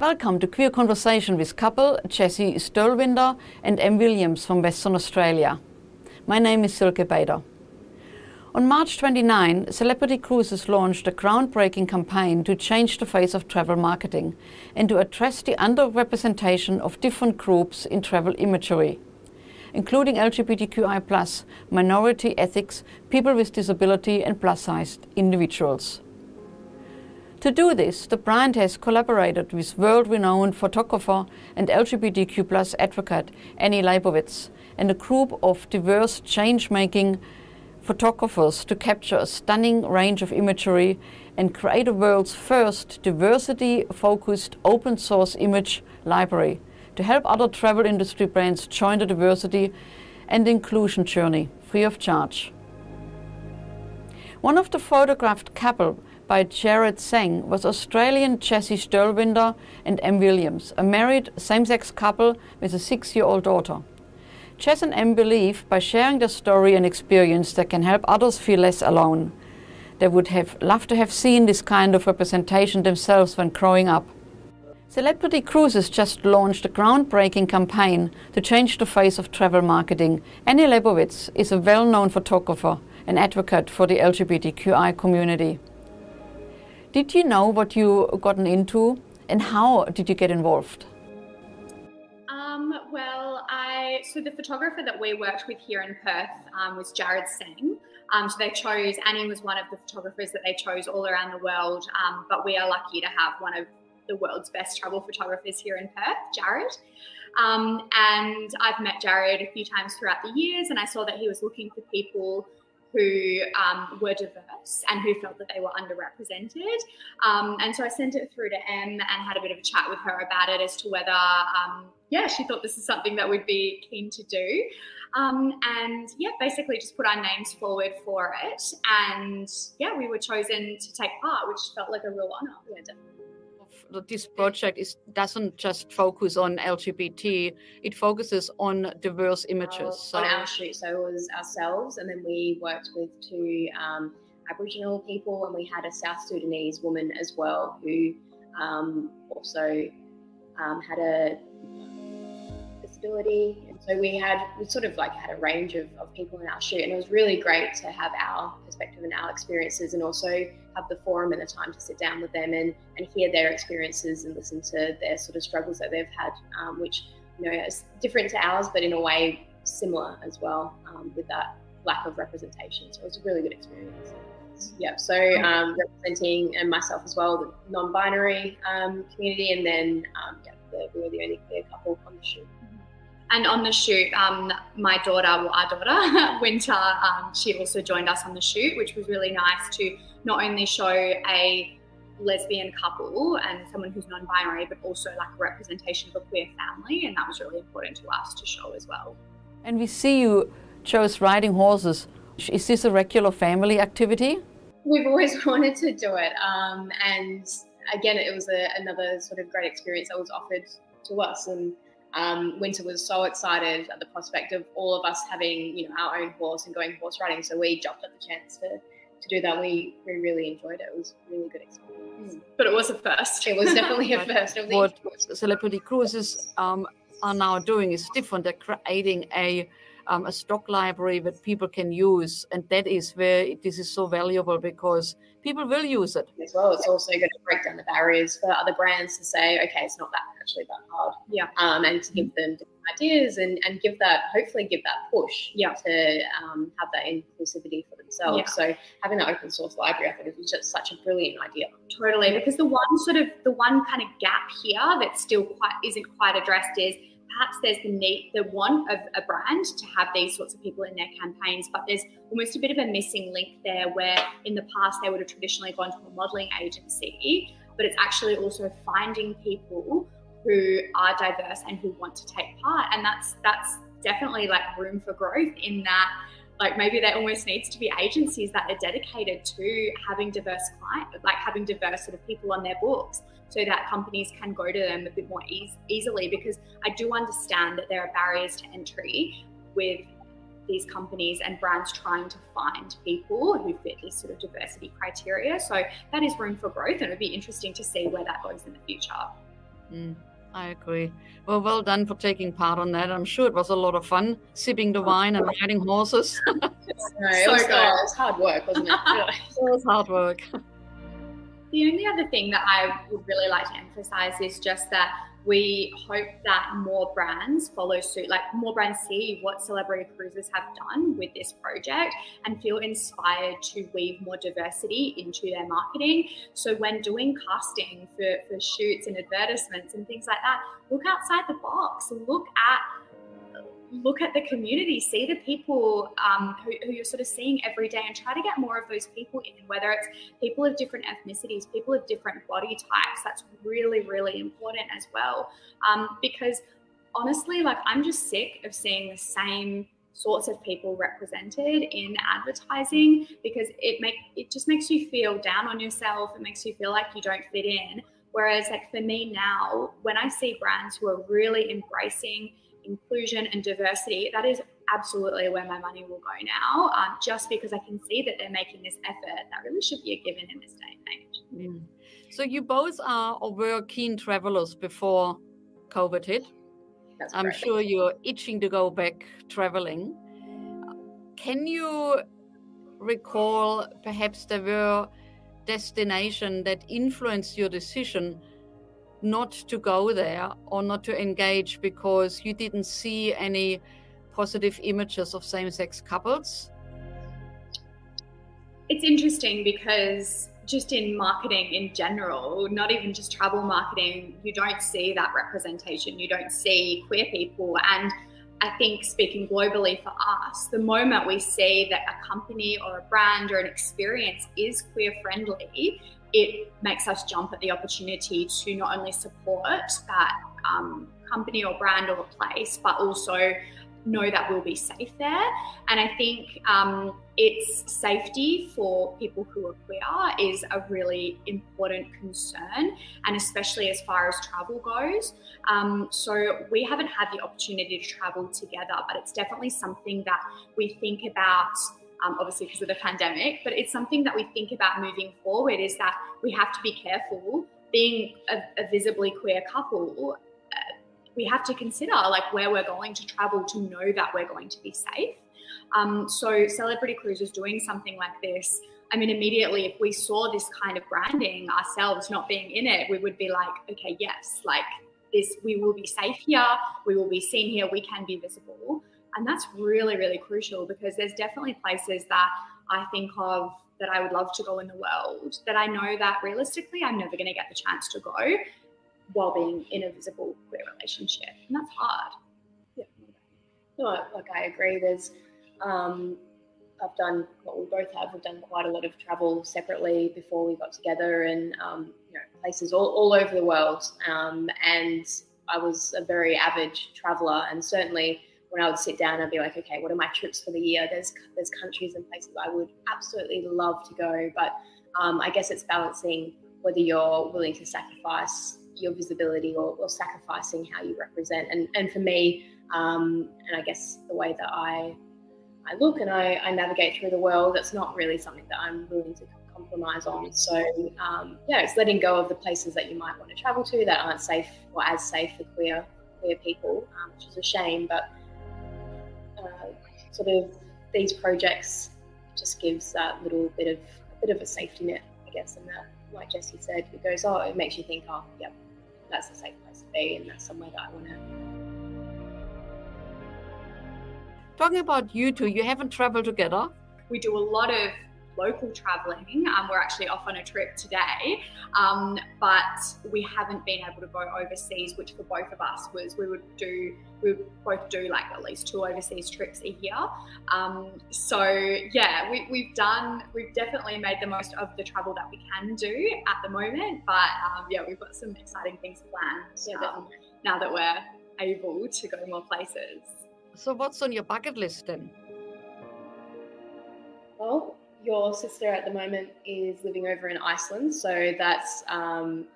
Welcome to Queer Conversation with couple Jessie Stoelwinder and M. Williams from Western Australia. My name is Silke Bader. On March 29, Celebrity Cruises launched a groundbreaking campaign to change the face of travel marketing and to address the underrepresentation of different groups in travel imagery, including LGBTQIA+, minority ethics, people with disability and plus-sized individuals. To do this, the brand has collaborated with world-renowned photographer and LGBTQ+ advocate Annie Leibovitz and a group of diverse change-making photographers to capture a stunning range of imagery and create the world's first diversity-focused open-source image library to help other travel industry brands join the diversity and inclusion journey free of charge. One of the photographed couple by Jared Seng was Australian Jessie Stoelwinder and M. Williams, a married same-sex couple with a 6-year-old daughter. Jess and M believe by sharing their story and experience they can help others feel less alone. They would have loved to have seen this kind of representation themselves when growing up. Celebrity Cruises just launched a groundbreaking campaign to change the face of travel marketing. Annie Leibovitz is a well-known photographer and advocate for the LGBTQI community. Did you know what you gotten into and how did you get involved? So the photographer that we worked with here in Perth was Jared Seng. So they chose, Annie was one of the photographers that they chose all around the world, but we are lucky to have one of the world's best travel photographers here in Perth, Jared. And I've met Jared a few times throughout the years, and I saw that he was looking for people who were diverse and who felt that they were underrepresented. And so I sent it through to Em and had a bit of a chat with her about it as to whether, she thought this is something that we'd be keen to do. Basically just put our names forward for it. And we were chosen to take part, which felt like a real honour. Yeah, definitely. This project doesn't just focus on LGBT, it focuses on diverse images. On our shoot, so it was ourselves, and then we worked with 2 Aboriginal people, and we had a South Sudanese woman as well who also had a disability. And so we sort of had a range of people in our shoot, and it was really great to have our perspective and our experiences, and also have the forum and the time to sit down with them and hear their experiences and listen to their sort of struggles that they've had, which is different to ours, but in a way similar as well, with that lack of representation. So it was a really good experience. Yeah, so representing, and myself as well, the non-binary community, and then we were the only queer couple on the shoot. And on the shoot, our daughter, Winter, she also joined us on the shoot, which was really nice to not only show a lesbian couple and someone who's non-binary, but also a representation of a queer family. And that was really important to us to show as well. And we see you chose riding horses. Is this a regular family activity? We've always wanted to do it. And again, it was another sort of great experience that was offered to us. And Winter was so excited at the prospect of all of us having, our own horse and going horse riding. So we jumped at the chance to do that. We really enjoyed it. It was a really good experience. But it was a first. It was definitely a first. What Celebrity Cruises are now doing is different. They're creating a stock library that people can use, and that is where this is so valuable, because people will use it. As well, it's also going to break down the barriers for other brands to say, okay, it's not actually that hard. Yeah. And to give them different ideas and hopefully give that push to have that inclusivity for themselves. Yeah. So having that open source library, I think, is just such a brilliant idea. Totally, because the one kind of gap here that still isn't quite addressed is perhaps there's the want of a brand to have these sorts of people in their campaigns, but there's almost a bit of a missing link there, where in the past they would have traditionally gone to a modelling agency, but it's actually also finding people who are diverse and who want to take part. And that's definitely room for growth in that. Maybe there almost needs to be agencies that are dedicated to having diverse clients, having diverse sort of people on their books, so that companies can go to them a bit more easily. Because I do understand that there are barriers to entry with these companies and brands trying to find people who fit this sort of diversity criteria. So that is room for growth, and it would be interesting to see where that goes in the future. I agree. Well done for taking part on that. I'm sure it was a lot of fun, sipping the wine and riding horses. It was hard work, wasn't it? Really. It was hard work. The only other thing that I would really like to emphasize is just that we hope that more brands follow suit, like more brands see what Celebrity Cruises have done with this project and feel inspired to weave more diversity into their marketing. So when doing casting for shoots and advertisements and things like that, look outside the box, look at the community, see the people who you're sort of seeing every day, and try to get more of those people in, whether it's people of different ethnicities, people of different body types. That's really, really important as well. Because honestly, like, I'm just sick of seeing the same sorts of people represented in advertising, because it just makes you feel down on yourself. It makes you feel like you don't fit in. Whereas, like, for me now, when I see brands who are really embracing inclusion and diversity, that is absolutely where my money will go now, just because I can see that they're making this effort. That really should be a given in this day and age. So you both are or were keen travelers before COVID hit. I'm sure you're itching to go back traveling. Can you recall perhaps there were destinations that influenced your decision not to go there or not to engage because you didn't see any positive images of same-sex couples? It's interesting because just in marketing in general, not even just travel marketing, you don't see that representation. You don't see queer people. And I think, speaking globally for us, the moment we see that a company or a brand or an experience is queer friendly, it makes us jump at the opportunity to not only support that company or brand or place, but also know that we'll be safe there. And I think it's safety for people who are queer is a really important concern, and especially as far as travel goes. So we haven't had the opportunity to travel together, but it's definitely something that we think about, obviously because of the pandemic, but it's something that we think about moving forward, is that we have to be careful. Being a visibly queer couple, we have to consider like where we're going to travel to know that we're going to be safe. So Celebrity Cruises doing something like this, I mean, immediately if we saw this kind of branding ourselves not being in it, we would be like, okay, yes, like this, we will be safe here, we will be seen here, we can be visible. And that's really, really crucial, because there's definitely places that I think of that I would love to go in the world that I know that realistically I'm never going to get the chance to go while being in a visible queer relationship. And that's hard. Yeah. No, like I agree. There's, I've done what we both have. We've done quite a lot of travel separately before we got together, and places all over the world. And I was a very avid traveller, and certainly when I would sit down, I'd be like, okay, what are my trips for the year? There's countries and places I would absolutely love to go, but I guess it's balancing whether you're willing to sacrifice your visibility or sacrificing how you represent. And for me, and I guess the way that I look and I navigate through the world, that's not really something that I'm willing to compromise on. So it's letting go of the places that you might want to travel to that aren't safe or as safe for queer people, which is a shame. But sort of these projects just gives that little bit of a safety net, I guess, and that, like Jessie said, it makes you think, oh, yep, that's a safe place to be, and that's somewhere that I want to. Talking about you two, you haven't traveled together? We do a lot of local traveling. We're actually off on a trip today, but we haven't been able to go overseas, which for both of us was we would both do like at least 2 overseas trips a year. So yeah, we've definitely made the most of the travel that we can do at the moment, but we've got some exciting things planned now that we're able to go more places. So what's on your bucket list then? Well, your sister at the moment is living over in Iceland, so that's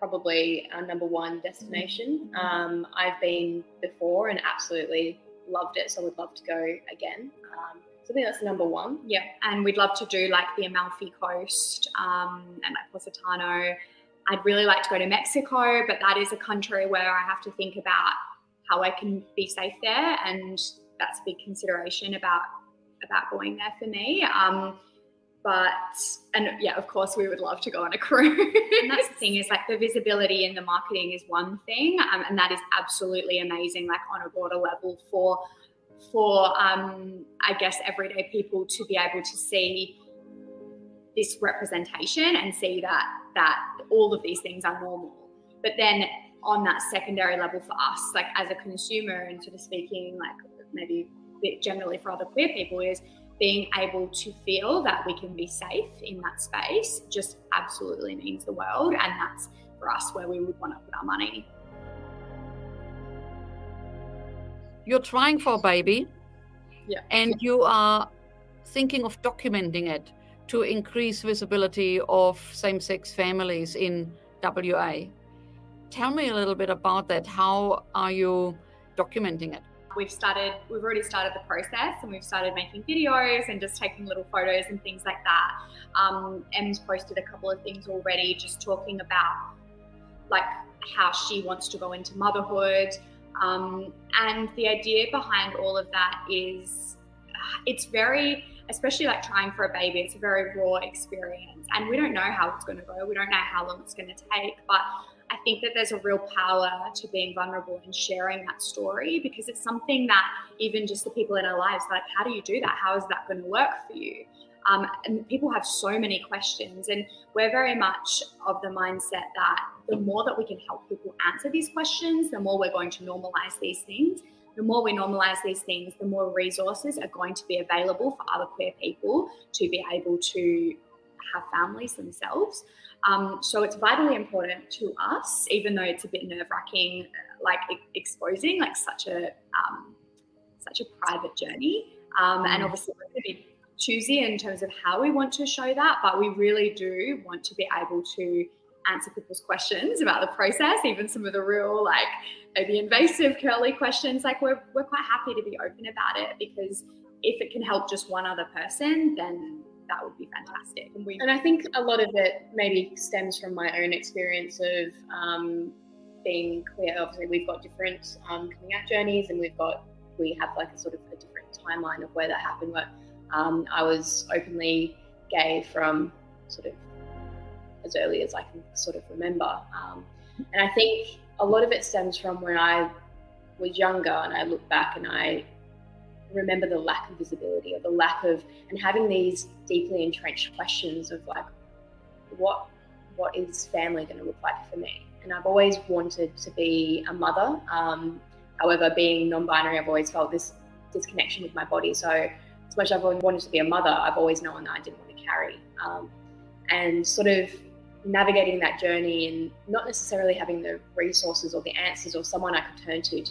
probably our number one destination. I've been before and absolutely loved it, so would love to go again. So I think that's number one. Yeah, and we'd love to do like the Amalfi Coast and like Positano. I'd really like to go to Mexico, but that is a country where I have to think about how I can be safe there, and that's a big consideration about going there for me. And yeah, of course, we would love to go on a cruise. And that's the thing, is like the visibility in the marketing is one thing, and that is absolutely amazing, like on a broader level for I guess everyday people to be able to see this representation and see that all of these things are normal. But then on that secondary level for us, like as a consumer, and sort of speaking like maybe a bit generally for other queer people, is being able to feel that we can be safe in that space just absolutely means the world. And that's for us where we would want to put our money. You're trying for a baby, yeah, and you are thinking of documenting it to increase visibility of same-sex families in WA. Tell me a little bit about that. How are you documenting it? We've already started the process, and we've started making videos and just taking little photos and things like that. Em's posted a couple of things already, just talking about like how she wants to go into motherhood. And the idea behind all of that is it's very, especially like trying for a baby, it's a very raw experience, and we don't know how it's going to go. We don't know how long it's going to take, but I think that there's a real power to being vulnerable and sharing that story, because it's something that even just the people in our lives, like, how do you do that? How is that going to work for you? And people have so many questions, and we're very much of the mindset that the more that we can help people answer these questions, the more we're going to normalize these things. The more we normalize these things, the more resources are going to be available for other queer people to be able to have families themselves. So it's vitally important to us, even though it's a bit nerve-wracking, like exposing like such a private journey. And obviously we're going to be choosy in terms of how we want to show that, but we really do want to be able to answer people's questions about the process, even some of the real, like maybe invasive, curly questions. Like we're quite happy to be open about it, because if it can help just one other person, then that would be fantastic. And I think a lot of it maybe stems from my own experience of being queer. Obviously, we've got different coming out journeys, and we have like a sort of a different timeline of where that happened. But I was openly gay from sort of as early as I can sort of remember. And I think a lot of it stems from when I was younger, and I look back and I remember the lack of visibility, or the lack of, and having these deeply entrenched questions of like, what is family going to look like for me? And I've always wanted to be a mother. However, being non-binary, I've always felt this disconnection with my body. So as much as I've always wanted to be a mother, I've always known that I didn't want to carry. And sort of navigating that journey, and not necessarily having the resources or the answers or someone I could turn to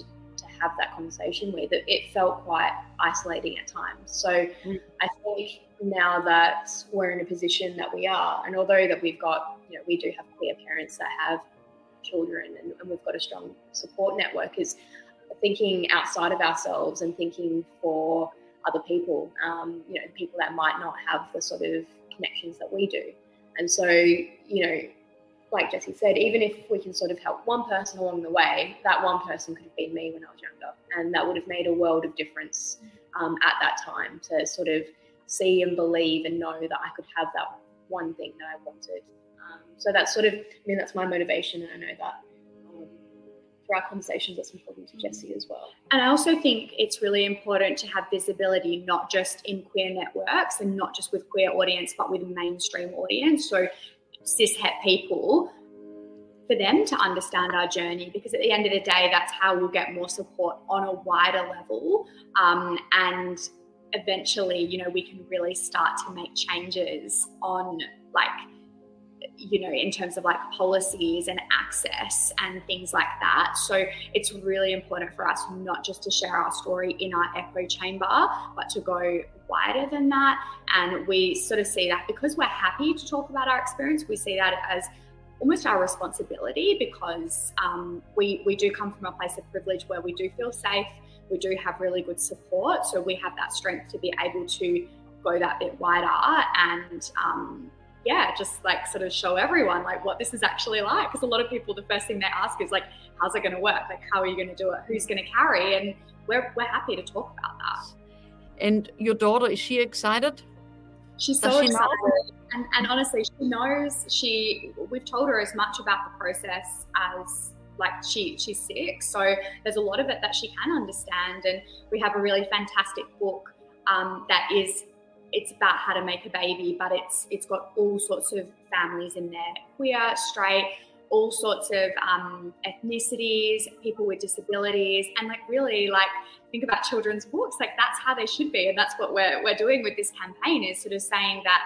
have that conversation with, it felt quite isolating at times. So I think now that we're in a position that we are, and although that we've got, we do have queer parents that have children, and we've got a strong support network, is thinking outside of ourselves and thinking for other people, people that might not have the sort of connections that we do. And so, like Jessie said, even if we can sort of help one person along the way, that one person could have been me when I was younger. And that would have made a world of difference at that time, to sort of see and believe and know that I could have that one thing that I wanted. So that's sort of, that's my motivation. And I know that for our conversations, that's important to Jessie as well. And I also think it's really important to have visibility, not just in queer networks and not just with queer audience, but with mainstream audience. So cis-het people, for them to understand our journey, because at the end of the day, that's how we'll get more support on a wider level. And eventually, we can really start to make changes on in terms of like policies and access and things like that. So it's really important for us not just to share our story in our echo chamber, but to go wider than that. And we sort of see that, because we're happy to talk about our experience, we see that as almost our responsibility, because we do come from a place of privilege where we do feel safe, we do have really good support, so we have that strength to be able to go that bit wider and yeah, just like sort of show everyone like what this is actually like. Because a lot of people, the first thing they ask is like, how's it going to work? Like, how are you going to do it? Who's going to carry? And we're happy to talk about that. And your daughter, is she excited? She's so excited. And honestly, she knows, we've told her as much about the process as like she's 6. So there's a lot of it that she can understand. And we have a really fantastic book it's about how to make a baby, but it's got all sorts of families in there, queer, straight, all sorts of ethnicities, people with disabilities, and like really like think about children's books, like that's how they should be. And that's what we're doing with this campaign, is sort of saying that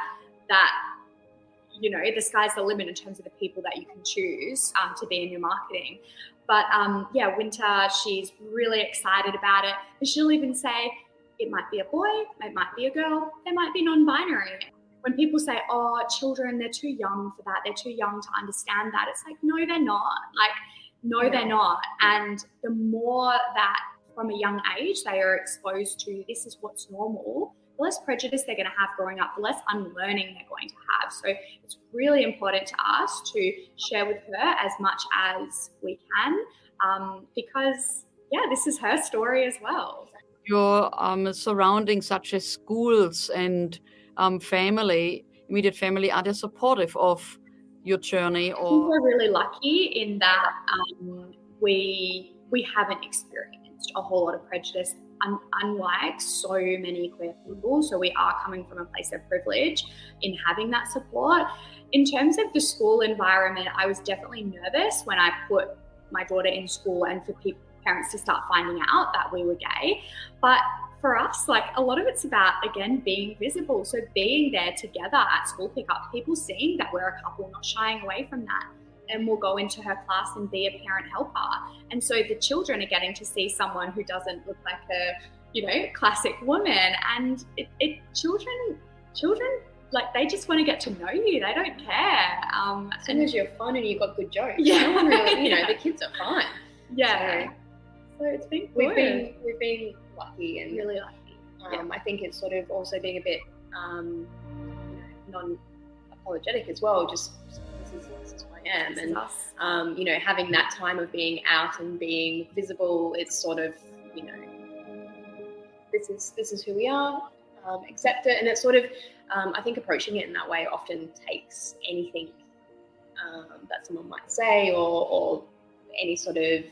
you know, the sky's the limit in terms of the people that you can choose to be in your marketing. But yeah, Winter, she's really excited about it. And she'll even say, it might be a boy, it might be a girl, they might be non-binary. When people say, oh, children, they're too young for that, they're too young to understand that, it's like, no, they're not. Like, no, they're not. And the more that from a young age they are exposed to this is what's normal, the less prejudice they're going to have growing up, the less unlearning they're going to have. So it's really important to us to share with her as much as we can, because, yeah, this is her story as well. Your surroundings, such as schools and family, immediate family, are they supportive of your journey? Or I think we're really lucky in that we haven't experienced a whole lot of prejudice, unlike so many queer people. So we are coming from a place of privilege in having that support. In terms of the school environment, I was definitely nervous when I put my daughter in school and for parents to start finding out that we were gay. But for us, like, a lot of it's about, again, being visible. So being there together at school pickup, people seeing that we're a couple, not shying away from that. And we'll go into her class and be a parent helper. And so the children are getting to see someone who doesn't look like a, you know, classic woman. And children, like, they just want to get to know you. They don't care. As long as you're fun and you've got good jokes. Yeah. No one really, you know, the kids are fun. Yeah. So it's been good. We've been lucky and really lucky. I think it's sort of also being a bit non-apologetic as well. Just this is who I am, and you know, having that time of being out and being visible. It's sort of, you know, this is who we are. Accept it, and it's sort of I think approaching it in that way often takes anything that someone might say or any sort of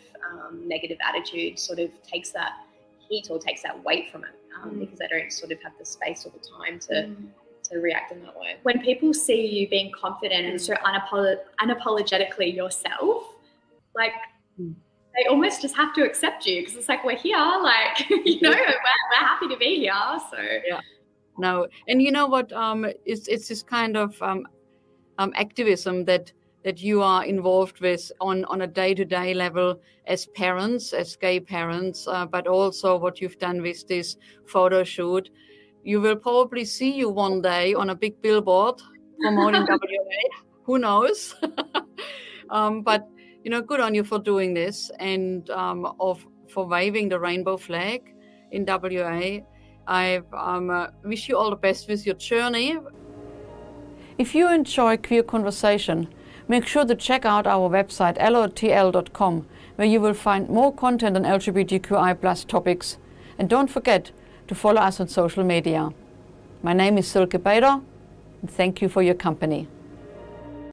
negative attitude sort of takes that heat or takes that weight from it, because they don't sort of have the space or the time to react in that way. When people see you being confident and so unapologetically yourself, like they almost just have to accept you, because it's like, we're here, like, you know, we're happy to be here. So yeah, no, and you know what? It's this kind of activism that you are involved with on a day-to-day level as parents, as gay parents, but also what you've done with this photo shoot. You will probably see you one day on a big billboard promoting WA. Who knows? But, you know, good on you for doing this and for waving the rainbow flag in WA. I wish you all the best with your journey. If you enjoy queer conversation, make sure to check out our website lotl.com, where you will find more content on LGBTQI+ topics. And don't forget to follow us on social media. My name is Silke Bader, and thank you for your company.